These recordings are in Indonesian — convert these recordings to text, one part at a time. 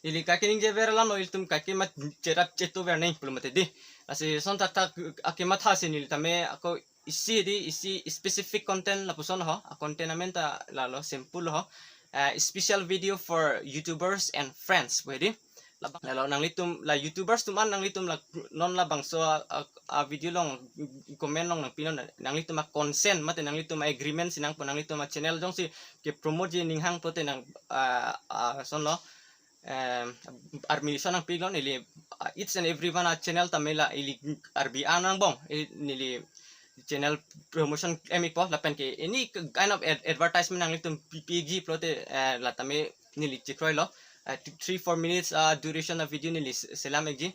ili kakining je veralan no iltum kakimat cerap cetu ver nei belum mate di asi son tak tak akimat hasin il tame ako isi specific content la puson ho content amenta lalo simple ho special video for YouTubers and friends wedi lalo nang litum la YouTubers tuman nang litum la non la bangso a video long comment long nang pinon nang litum a consent mate nang litum agreement sinang nang litum a channel jong si ke promote je ning hang pote nang son lo armission ang piglon ili each and everyone a channel tamela ili arbi anang bong nili channel promotion emi po lapen ke any kind of advertisement ang litum PPG plote la tame nili chikroy lo 3-4 minutes duration of video nili selam egji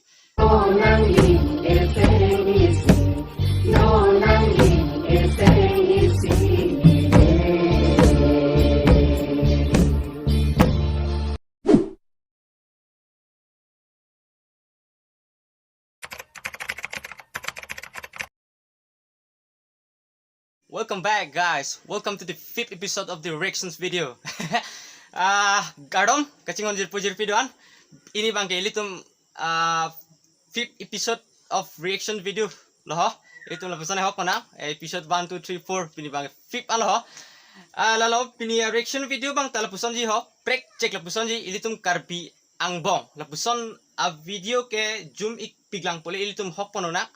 Welcome back, guys. Welcome to the 5th episode of the reactions video. Gardom, kacingon jirpujir videoan. Ini bang litum 5th episode of reaction video loh. Itu lapusan ho pana episode 1 2 3 4 pini bang 5th aloh. Lalu pini reaction video bang talapusan ji ho. Prek cek lapusan ji ilitum karbi angbong. Lapusan a video ke zoom ik piglang pole ilitum hok ponona.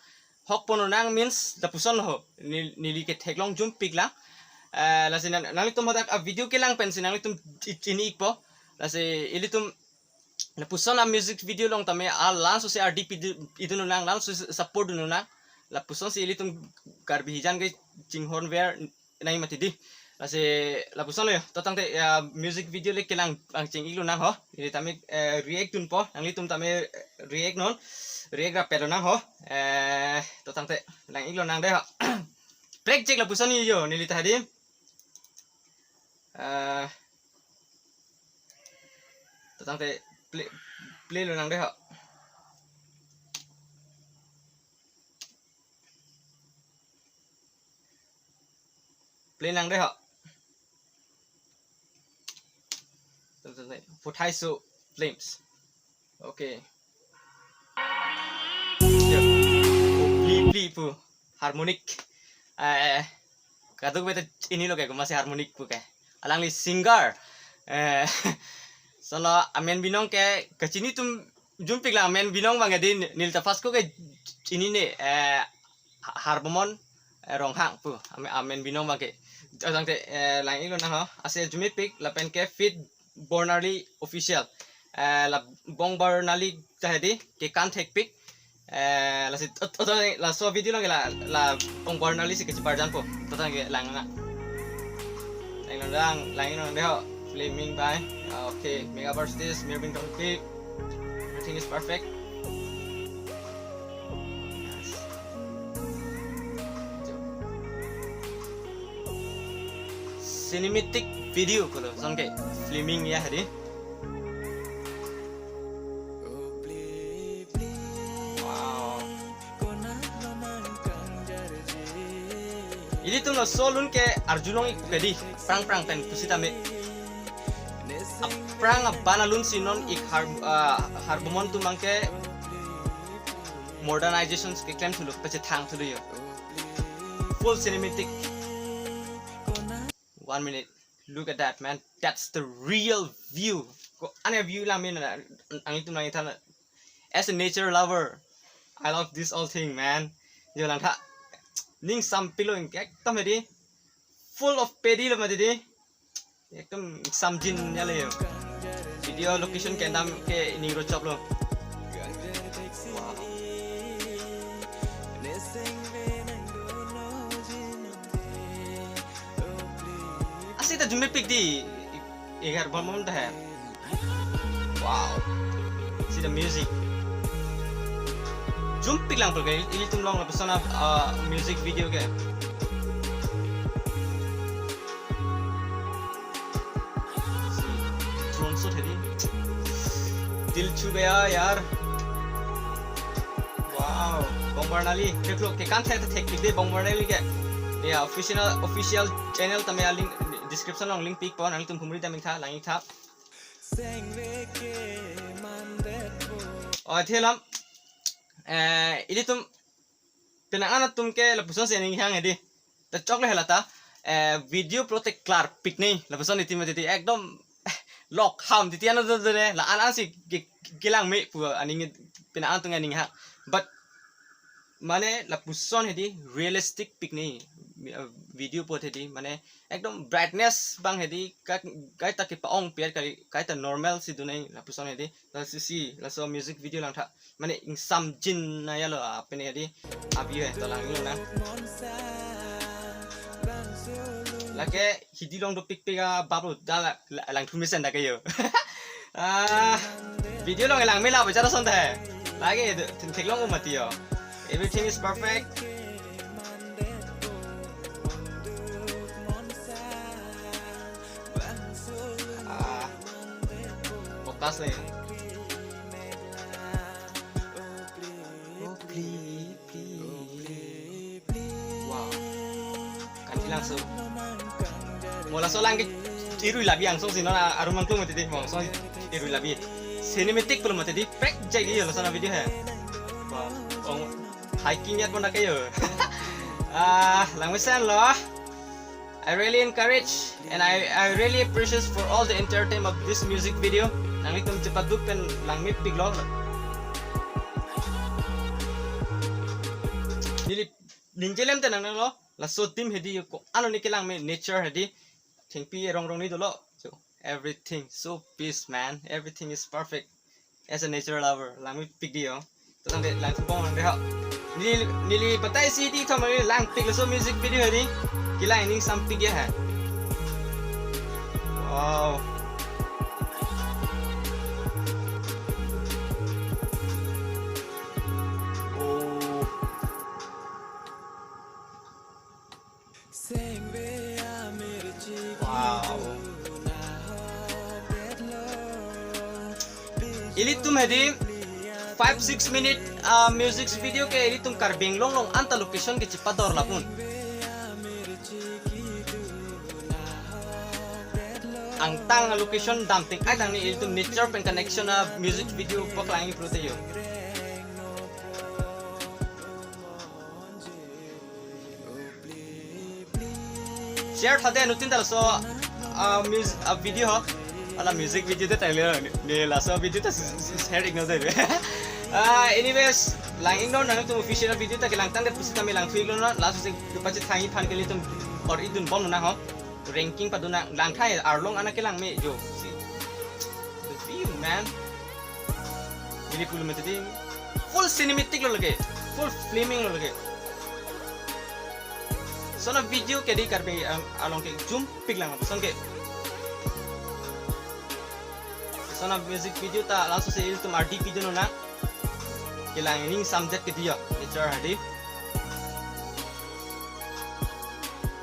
Hok pononang means lapuson ho nili ke theklong jum pigla lase nang litum hodak a video ke lang pensin nang litum ini po lase ilitum lapuson a music video long tame a lanso se RDP idun nang lanso support dun nang lapuson se ilitum garbi hijan ke jinghorn ver nai matidi lase lapuson yo totang te music video le ke lang ang ching ilu nang ho ili tame react dun po nang litum tame react non react ra pedo nang ho totang te lang iglo nang de ho break check la puson ni yo nili tadi totang te play lo nang de ho play nang de ho totang te Potaiso Flames okay pu harmonik kaduk beta ini lo kayak masih harmonik pu kayak alang li singer sono amen binong kayak kecini tum jumpik lah amen binong bang gadin nil tafas ko kayak ini nih harmon ronghang pu amen binong bang kayak orang te lang ilo na ho ase jumipik lapen ke fit bornarly official la bong bornarly tahedi ke kan take pic la so video lang la pong bornali si kecepatan po totang lang na lang ino deho flaming by okay mega burst this mirroring complete everything is perfect cinematic video ko lo song ke flaming ya hari ini tuh lo solun ke Arjunong ik kedi prang pen kusita me prang banalun sinon ik harbomon tu mangke modernizations ke claim tu lo pace thang tu yo full cinematic 1 minute look at that man that's the real view ko ane view lang min ang itu nang itana as a nature lover I love this all thing man yo lang tha ning sampilo ekdom hedi full of pedi lo madidi ekdom samjin nyale yo video location ke nam ke ini ro chop lo wow asita jume pic di egar balmon da wow see the music jumping lang pul kayak ini tum long la persona music video kayak drone shot है दिल छू गया यार wow Bongbarnali देख लो के कान थे दे Bongbarnali के या official channel तमे link description long link pic पाओ नंग तुम घुमरी तमिंग था लाइंग था thelam ini tum penangan tum ke lapuson se ning hang edi ta chokle helata video protek klar pikni lapuson iti mati ekdom lock ham ti tiana de la an si gilang me pu aning penangan tung aning ha but mane lapuson hedi realistic pikni video pot hedi mane ekdom brightness bang hedi kai ta ki paong pier kai ta normal si dunai lapuson hedi la si la so music video lang tha mane ing sam jin na ya lo apne hedi abi he to lang na la ke hidi long do pik pika babu da lang thu misen da ke yo video long lang me la ba cha son da lagi thik long mati yo everything is perfect focus le wow kan langsung mula so lang iru labi ang so sino na aruman ko mati mo so iru labi cinematic belum mati di prek jai yo sana video he wow hiking yat pun kayo lang misan lo I really encourage and I really appreciate for all the entertainment of this music video nang itum cepat dupen lang mi piglo nili ninjelem te nang lo la so team hedi ko ano ni kilang me nature hedi thingpi rong ni dolo so everything so peace man everything is perfect as a nature lover lang mi pig dio to tang de lang tu bong de ha nili patai city thom lang pig so music video hedi kilang ini something ya ha wow Ili tum hedi 5-6 minute music video ke ili tum kar benglong long anta location ke cepat dor lapun ang tang location damping ay tang ni ili tum nature pen connection na music video paklangi prote yo share thade nutin dal so music video ho ala music video te taile ne la so video ta share igno de anyways lang igno nang tu official video ta kelang tang de pusi kami lang figlo na la so se pachi thangi phan ke li tum or idun bom na ho ranking paduna lang thai arlong ana kelang me jo the view man really cool mate di full cinematic lo lage full flaming lo lage so na video ke di karbe along ke zoom pig lang son ke so na music video ta langsung se il tum RDP dono na kelang ini subject ke dia nature hadi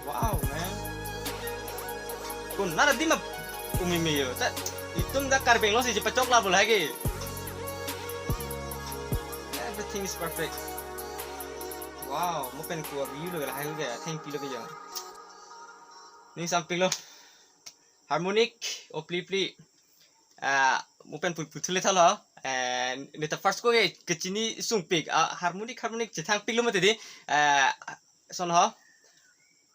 wow man kun nara di ma umimi yo ta itum da karbeng lo si cepet la bola lagi everything is perfect wow mo pen ko view lo la hayo ga thank you lo ga ni samping lo harmonic o pli mo pen putle thalo ni ta first ko ke chini sung pig harmonic chithang pig lo mate di son ho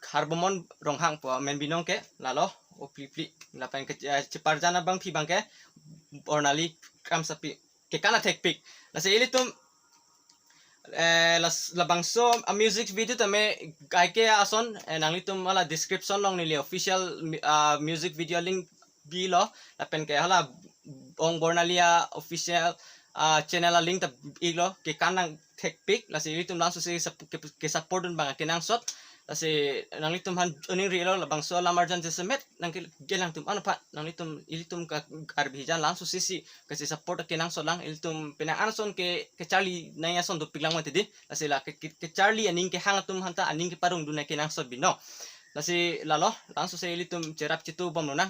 carbon rong hang po men binong ke lalo o pli la pen ke chepar jana bang phi bang ke ornali kam sapi ke kana tek pig la se ili tum la bang so a music video tame gai ke ason nangli tum ala description long ni le official music video link bi lo la pen ke hala ong bornalia official channel link ta iglo ke kanang tek pig la se ili tum langsung se ke support dun bang ke nang shot kasi nang litum han uning relo labang so lamarjan jesemet nang gelang tum ano pa nang litum ilitum ka arbhijan langsung sisi kasi support ke nang so lang ilitum penang anson ke Charlie naya son do piglang mati di kasi la ke Charlie aning ke hangatum hanta aning ke parung dunay ke nang so bino kasi lalo langsung se ilitum cerap citu bom nang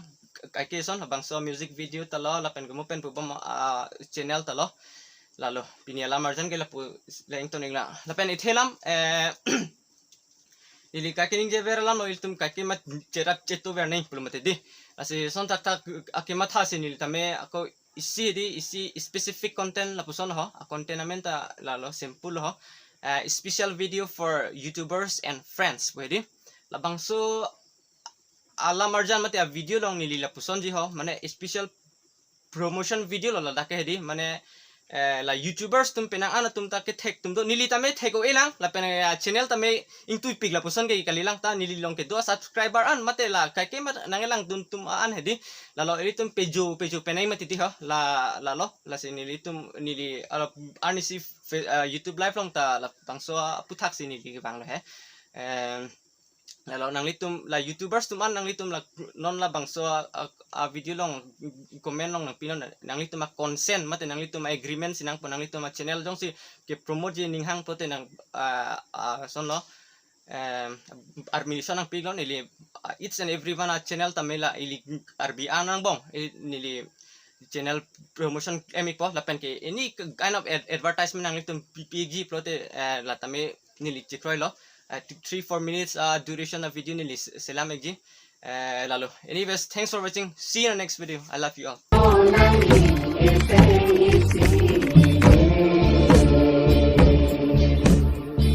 kai ke son labang so music video talo lapen gumopen pu bom channel talo lalo pinia lamarjan ke lapu leng toning la lapen ithelam ili kakining je veralam no iltum kaki mat cerap cetu ver nei belum mate di asi son tak akimat hasin il tame ako isi specific content lapuson ho content namin ta lalo simple ho special video for YouTubers and friends pwede labang so alam marjan mati a video long nililapuson ji ho mane special promotion video lo ladake hedi mane la YouTubers tum penang ana tum ta ke thek tum do nili tame theko elang la pen channel tame ingtui pig la puson ke kalilang ta nili long ke do subscriber an mate la kai ke mat nangelang tum an hedi la lo eri tum pejo penai mati ti ho la lo la se nili tum nili arnisi YouTube live long ta la bangso puthak sini ki bang lo he lalu nang litum la YouTubers tuman nang litum la non la bangso a video long comment long nang pinon nang litum ma consent mate nang litum agreement sinang po nang litum ma channel jong si ke promote je ning hang pote nang son lo administration nang pigon ili each and everyone a channel tamela ili RB anang bong nili channel promotion emi po la pen ke any kind of advertisement nang litum PPG prote la tame nili chikroi lo 3-4 minutes duration of video nili selam ekji lalu anyways thanks for watching, see you in the next video. I love you all.